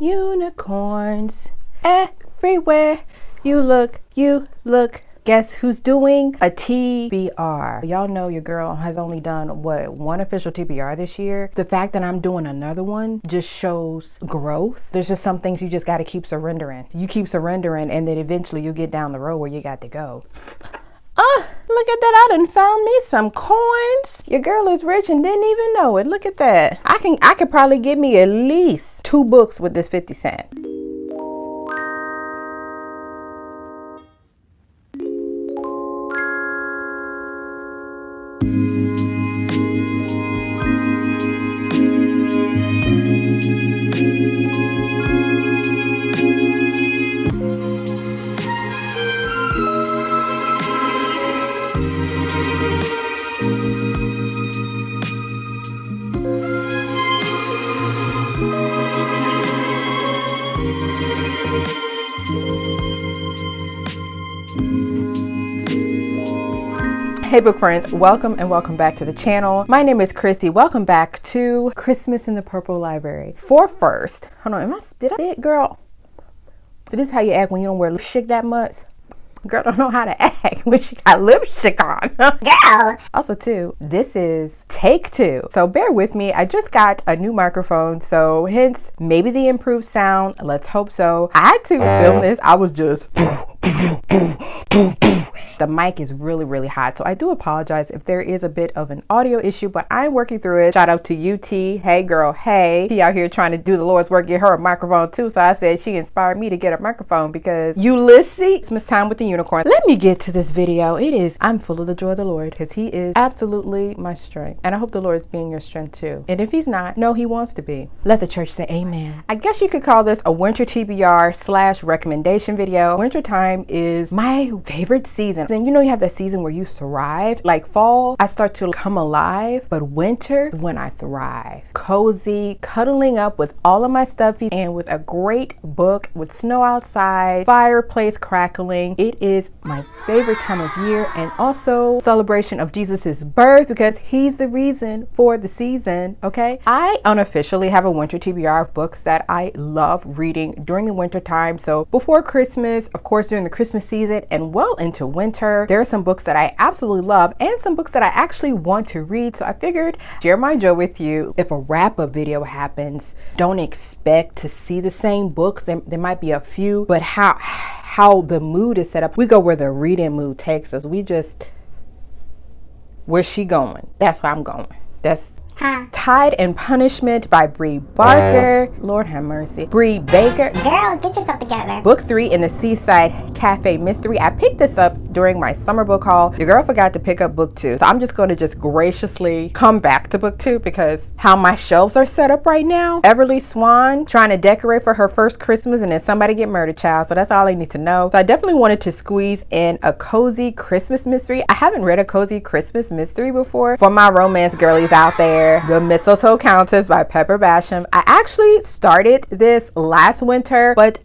Unicorns everywhere. You look. Guess who's doing a TBR? Y'all know your girl has only done one official TBR this year. The fact that I'm doing another one just shows growth. There's just some things you just got to keep surrendering. You keep surrendering and then eventually you get down the road where you got to go. Look at that. I done found me some coins. Your girl is rich and didn't even know it. Look at that. I could probably get me at least 2 books with this 50 cent. Hey book friends, welcome back to the channel. My name is Chrissy. Welcome back to Christmas in the Purple Library. Hold on, did I fit, girl? So this is how you act when you don't wear lipstick that much. Girl don't know how to act when she got lipstick on. Girl. Also too, this is take 2. So bear with me. I just got a new microphone. So hence maybe the improved sound. Let's hope so. I had to film this. I was just the mic is really hot, so I do apologize if there is a bit of an audio issue, but I'm working through it. Shout out to UT. Hey girl, hey. She out here trying to do the Lord's work, get her a microphone too. So I said she inspired me to get a microphone because Ulysses, Christmas time with the unicorn. Let me get to this video. I'm full of the joy of the Lord because he is absolutely my strength. And I hope the Lord is being your strength too. And if he's not, no, he wants to be. Let the church say amen. I guess you could call this a winter TBR / recommendation video. Wintertime is my favorite season. And you know, you have that season where you thrive. Like fall, I start to come alive, but winter is when I thrive. Cozy, cuddling up with all of my stuffies and with a great book with snow outside, fireplace crackling. It is my favorite time of year, and also celebration of Jesus's birth because he's the reason for the season. Okay, I unofficially have a winter TBR of books that I love reading during the winter time. So before Christmas, of course, during the Christmas season, and well into winter, there are some books that I absolutely love and some books that I actually want to read. So I figured share my joy with you. If a wrap-up video happens, don't expect to see the same books. There might be a few, but how the mood is set up, we go where the reading mood takes us. Where's she going? That's where I'm going. That's Tide and Punishment by Bree Barker. Lord have mercy. Bree Baker. Girl, get yourself together. Book 3 in the Seaside Cafe Mystery. I picked this up during my summer book haul. Your girl forgot to pick up book 2. So I'm just going to just graciously come back to book 2 because how my shelves are set up right now. Everly Swan trying to decorate for her first Christmas and then somebody get murdered, child. So that's all I need to know. So I definitely wanted to squeeze in a cozy Christmas mystery. I haven't read a cozy Christmas mystery before. For my romance girlies out there, the Mistletoe Countess by Pepper Basham. I actually started this last winter, but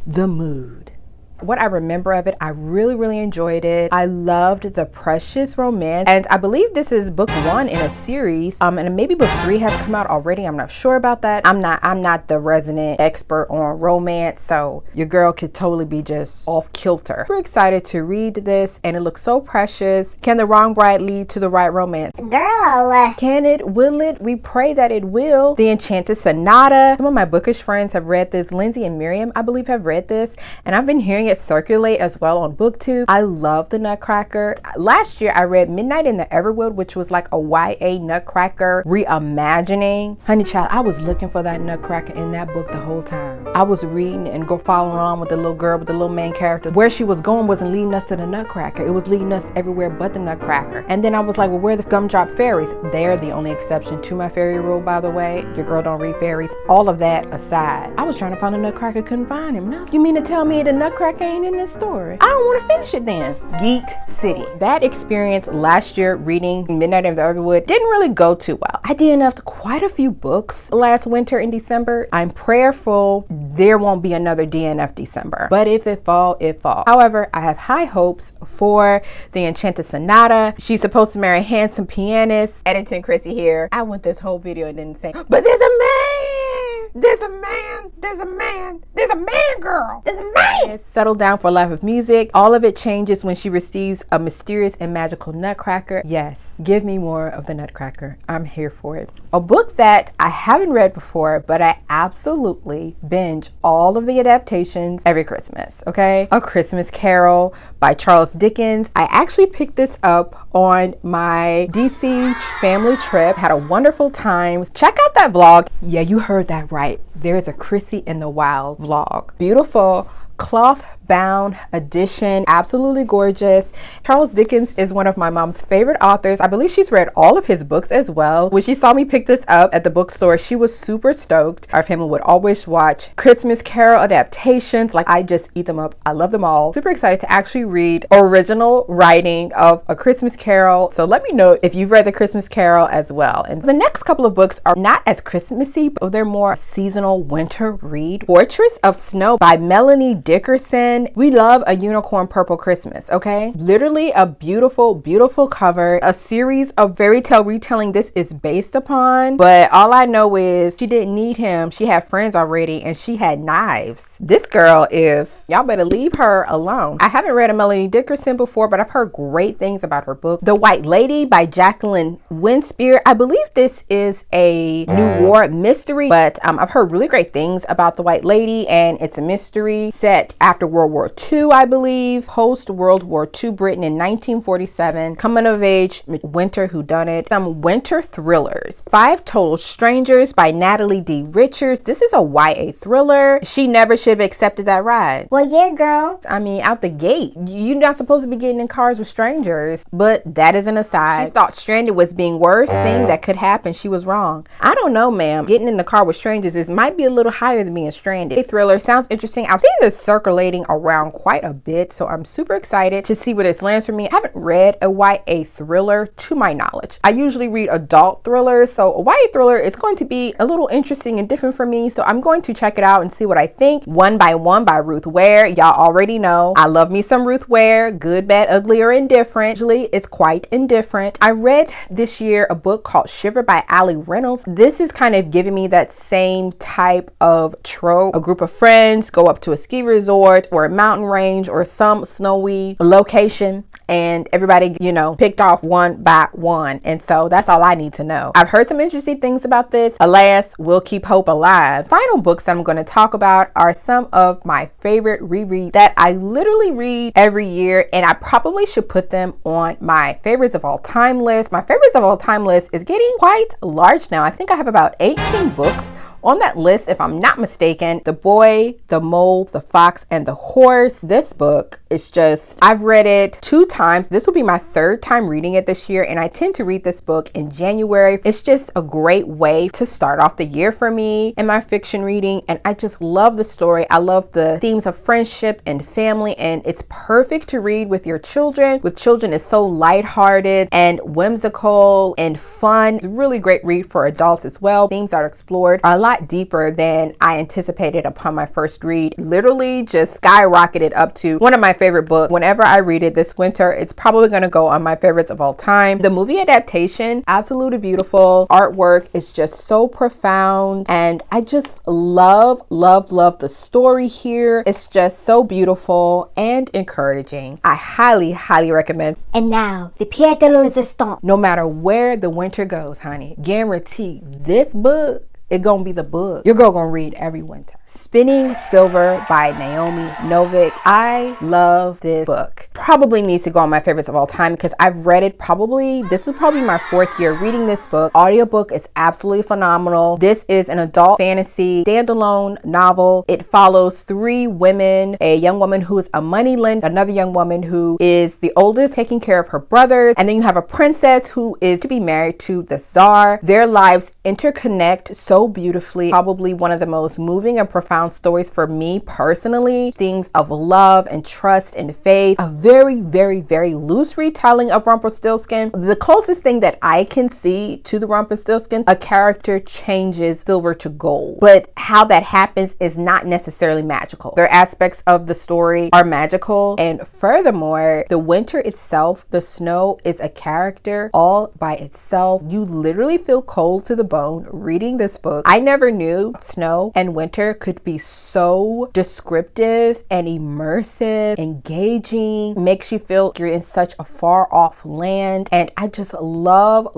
the mood. What I remember of it, I really enjoyed it. I loved the precious romance, and I believe this is book 1 in a series, and maybe book 3 has come out already. I'm not sure about that. I'm not the resident expert on romance, so your girl could totally be just off kilter. We're excited to read this, and it looks so precious. Can the wrong bride lead to the right romance? Girl, can it? Will it? We pray that it will. The Enchanted Sonata. Some of my bookish friends have read this. Lindsay and Miriam, I believe, have read this, and I've been hearing it circulate as well on Booktube. I love the Nutcracker. Last year I read Midnight in the Everwood, which was like a YA Nutcracker reimagining. Honey child, I was looking for that Nutcracker in that book the whole time. I was reading and following along with the little girl with the little main character. Where she was going wasn't leading us to the Nutcracker. It was leading us everywhere but the Nutcracker. And then I was like, well, where are the gumdrop fairies? They're the only exception to my fairy rule, by the way. Your girl don't read fairies. All of that aside, I was trying to find a Nutcracker, couldn't find him. You mean to tell me the Nutcracker ain't in this story? I don't want to finish it then. Geek City. That experience last year reading Midnight in the Everwood didn't really go too well. I DNF'd quite a few books last winter in December. I'm prayerful there won't be another DNF December, but if it fall, it fall. However, I have high hopes for the Enchanted Sonata. She's supposed to marry a handsome pianist. Editing Chrissy here. I went this whole video and didn't say, but there's a man. There's a man, there's a man, there's a man, girl, there's a man. Settled down for a life of music. All of it changes when she receives a mysterious and magical nutcracker. Yes, give me more of the Nutcracker. I'm here for it. A book that I haven't read before, but I absolutely binge all of the adaptations every Christmas, okay? A Christmas Carol by Charles Dickens. I actually picked this up on my DC family trip. Had a wonderful time. Check out that vlog. Yeah, you heard that right. There's a Chrissy in the Wild vlog. Beautiful cloth bound edition, absolutely gorgeous. Charles Dickens is one of my mom's favorite authors. I believe she's read all of his books as well. When she saw me pick this up at the bookstore, she was super stoked. Our family would always watch Christmas Carol adaptations. Like, I just eat them up. I love them all. Super excited to actually read original writing of A Christmas Carol. So let me know if you've read The Christmas Carol as well. And the next couple of books are not as Christmassy, but they're more seasonal winter read. Fortress of Snow by Melanie Dickerson. We love a unicorn purple Christmas, okay? Literally a beautiful, beautiful cover, a series of fairy tale retelling this is based upon, but all I know is she didn't need him. She had friends already and she had knives. This girl is, y'all better leave her alone. I haven't read a Melanie Dickerson before, but I've heard great things about her book. The White Lady by Jacqueline Winspear. I believe this is a new war mystery, but I've heard really great things about The White Lady, and it's a mystery set after World War II, I believe, post World War II Britain in 1947, coming of age winter whodunit, some winter thrillers. 5 Total Strangers by Natalie D. Richards. This is a YA thriller. She never should have accepted that ride. Well, yeah, girl. I mean, out the gate, you're not supposed to be getting in cars with strangers, but that is an aside. She thought stranded was being worst thing that could happen. She was wrong. I don't know, ma'am. Getting in the car with strangers might be a little higher than being stranded. A thriller sounds interesting. I've seen this circulating around quite a bit, so I'm super excited to see where this lands for me. I haven't read a YA thriller to my knowledge. I usually read adult thrillers, so a YA thriller is going to be a little interesting and different for me, so I'm going to check it out and see what I think. One by One by Ruth Ware. Y'all already know I love me some Ruth Ware. Good, bad, ugly, or indifferent. Usually it's quite indifferent. I read this year a book called Shiver by Ali Reynolds. This is kind of giving me that same type of trope. A group of friends go up to a ski resort or a mountain range or some snowy location, and everybody, you know, picked off one by one. And so that's all I need to know. I've heard some interesting things about this. Alas, we'll keep hope alive. Final books that I'm going to talk about are some of my favorite rereads that I literally read every year, and I probably should put them on my favorites of all time list. My favorites of all time list is getting quite large now. I think I have about 18 books on that list, if I'm not mistaken. The Boy, the Mole, the Fox, and the Horse. This book is just, I've read it 2 times. This will be my 3rd time reading it this year, and I tend to read this book in January. It's just a great way to start off the year for me in my fiction reading, and I just love the story. I love the themes of friendship and family, and it's perfect to read with your children. With children, it's so lighthearted and whimsical and fun. It's a really great read for adults as well. Themes that are explored are a lot deeper than I anticipated upon my first read. Literally just skyrocketed up to one of my favorite books. Whenever I read it this winter, it's probably going to go on my favorites of all time. The movie adaptation, absolutely beautiful. Artwork is just so profound, and I just love the story here. It's just so beautiful and encouraging. I highly recommend. And now, the pièce de résistance. No matter where the winter goes, honey, guarantee this book, it's gonna be the book your girl gonna read every winter. Spinning Silver by Naomi Novik. I love this book. Probably needs to go on my favorites of all time because I've read it this is probably my 4th year reading this book. Audiobook is absolutely phenomenal. This is an adult fantasy standalone novel. It follows 3 women, a young woman who is a moneylender, another young woman who is the oldest taking care of her brothers, and then you have a princess who is to be married to the Tsar. Their lives interconnect so beautifully. Probably one of the most moving and profound stories for me personally. Themes of love and trust and faith. A very loose retelling of Rumpelstiltskin. The closest thing that I can see to the Rumpelstiltskin, a character changes silver to gold, but how that happens is not necessarily magical. There are aspects of the story are magical, and furthermore, the winter itself, the snow, is a character all by itself. You literally feel cold to the bone reading this book. book. I never knew snow and winter could be so descriptive and immersive, engaging, makes you feel you're in such a far off land. And I just love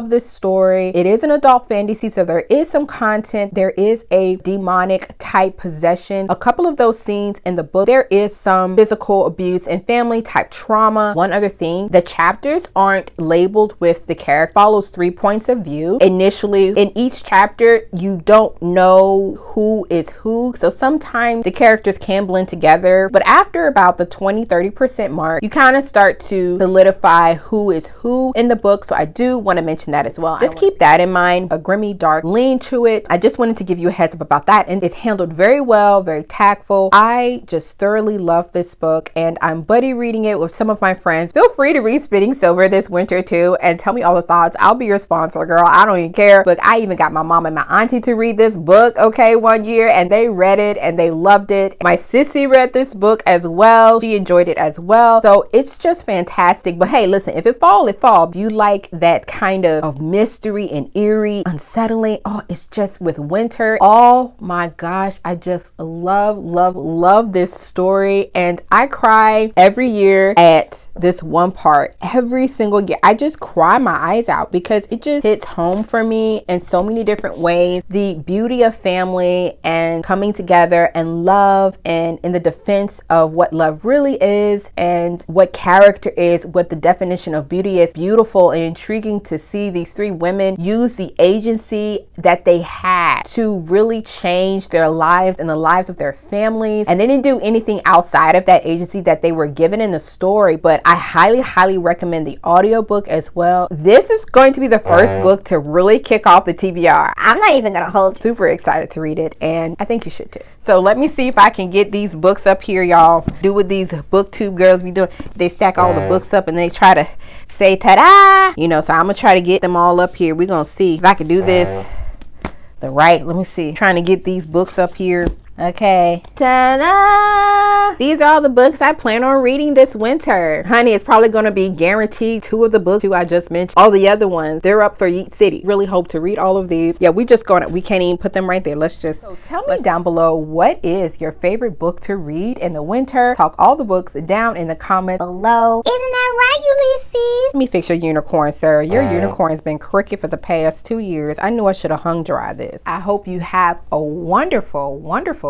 this story. It is an adult fantasy, so there is some content. There is a demonic type possession. A couple of those scenes in the book, there is some physical abuse and family type trauma. One other thing, the chapters aren't labeled with the character. Follows 3 points of view. Initially, in each chapter, you don't know who is who. So sometimes the characters can blend together, but after about the 20-30% mark, you kind of start to solidify who is who in the book. So I do want to mention that as well. Just keep that in mind. A grimy, dark lean to it. I just wanted to give you a heads up about that. And it's handled very well, very tactful. I just thoroughly love this book, and I'm buddy reading it with some of my friends. Feel free to read Spitting Silver this winter too, and tell me all the thoughts. I'll be your sponsor, girl. I don't even care. But I even got my mom and my auntie to read this book, okay, one year, and they read it and they loved it. My sissy read this book as well. She enjoyed it as well. So it's just fantastic. But hey, listen, if it fall, it fall. If you like that kind of mystery and eerie, unsettling, oh, it's just with winter. Oh my gosh, I just love this story. And I cry every year at this one part. Every single year, I just cry my eyes out because it just hits home for me in so many different ways. The beauty of family and coming together and love, and in the defense of what love really is and what character is, what the definition of beauty is. Beautiful and intriguing to see these 3 women use the agency that they had to really change their lives and the lives of their families. And they didn't do anything outside of that agency that they were given in the story. But I highly recommend the audiobook as well. This is going to be the first book to really kick off the TBR. I'm not even gonna hold you. Super excited to read it, and I think you should too. So let me see if I can get these books up here, y'all. Do what these booktube girls be doing. They stack all the books up and they try to say ta-da, you know. So I'm gonna try to get them all up here. We're gonna see if I can do this let me see, trying to get these books up here. Okay, ta-da! These are all the books I plan on reading this winter. Honey, it's probably going to be guaranteed 2 of the books I just mentioned. All the other ones, they're up for Yeet City. Really hope to read all of these. Yeah, we can't even put them right there. So tell me down below, what is your favorite book to read in the winter? Talk all the books down in the comments below. Isn't that right, Ulysses? Let me fix your unicorn, sir. Your unicorn's been crooked for the past 2 years. I knew I should have hung dry this. I hope you have a wonderful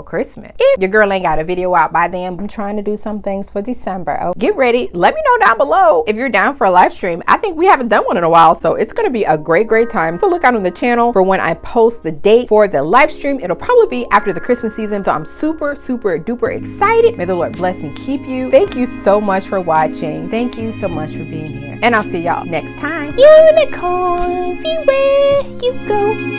Christmas. If your girl ain't got a video out by then, I'm trying to do some things for December. Oh, get ready. Let me know down below if you're down for a live stream. I think we haven't done one in a while, so it's going to be a great time. So look out on the channel for when I post the date for the live stream. It'll probably be after the Christmas season, so I'm super duper excited. May the Lord bless and keep you. Thank you so much for watching. Thank you so much for being here, and I'll see y'all next time. Unicorn, everywhere you go.